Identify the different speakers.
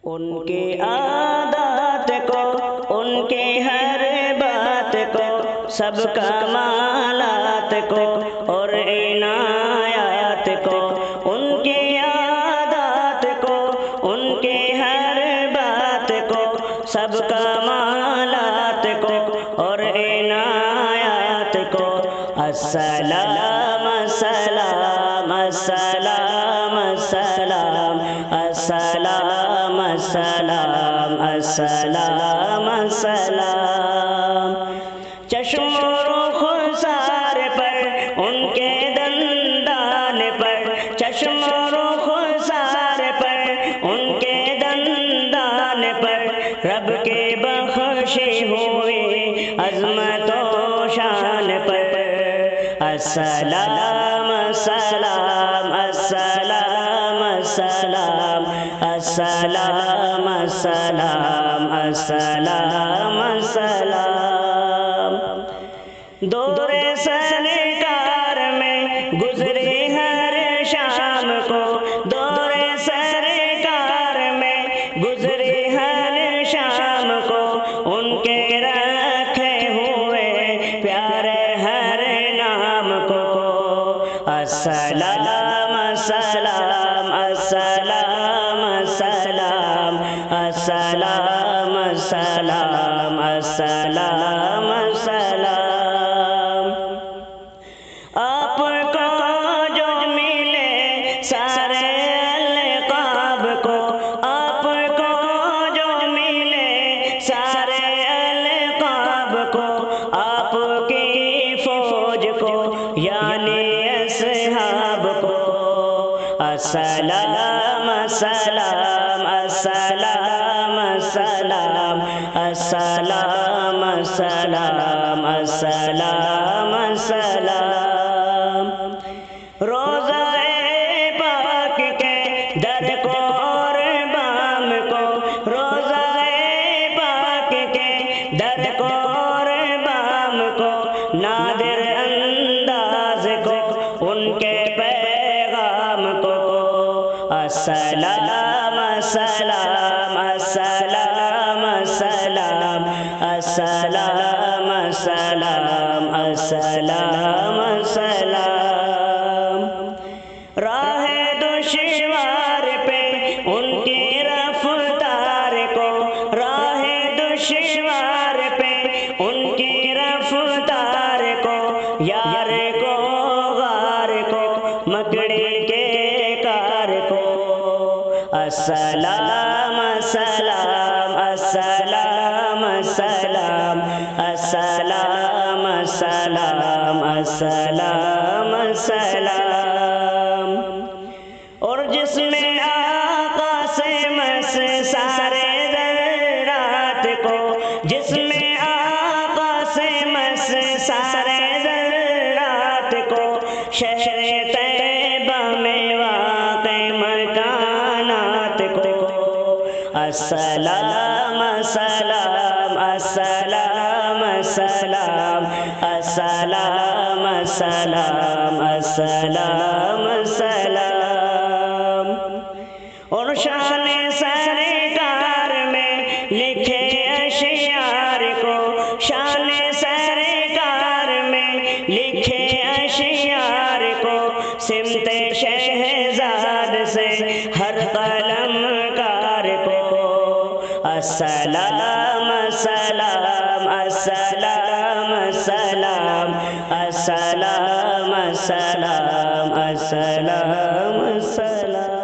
Speaker 1: ان کی عادات کو، ان کی ہر بات کو، سب کمالات کو اور عنایات کو، ان کی عادات کو، ان کی ہر بات کو، سب کمالات کو اور عنایات کو، السلام السلام السلام السلام السلام السلام السلام السلام۔ چشم و رخسار پر ان کے دندان پر، چشم و رخسار پر ان کے دندان پر، رب کے بخشی ہوئی عظمت و شان پر، السلام السلام السلام السلام السلام السلام السلام السلام۔ دور سرکار میں گزری ہر شام کو، دور سرکار میں گزری ہر شام کو، ان کے رکھے ہوئے پیارے ہر نام کو، السلام السلام السلام السلام السلام السلام السلام السلام۔ آپ کو جو ملے سارے القاب کو، آپ کو جو ملے سارے القاب کو، آپ کی فوج کو یعنی اصحاب کو، السلام السلام السلام السلام السلام السلام السلام السلام۔ روضہ پاک کے در کو اور بام کو، روضہ پاک کے در کو اور بام کو، نادر انداز کو ان کے پیغام کو، السلام السلام السلام السلام السلام السلام السلام السلام۔ راہ دشوار پہ ان کی رفتار کو، راہ دشوار پہ ان کی رفتار کو، یار کو غار کو مکڑی کے کار کو، السلام السلام السلام السلام السلام السلام السلام السلام۔ اور جس میں آقا سے مس سارے ذرات کو، جس میں آقا سے مس سارے ذرات کو، شہر طیبہ میں واقع مکانات کو، السلام السلام السلام السلام السلام السلام السلام السلام۔ اور شان سرکار میں لکھے اشعار کو، شان سرکار میں لکھے اشعار کو، سمت شہزاد سے ہر قلم کار کو، السلام السلام السلام السلام السلام السلام السلام السلام۔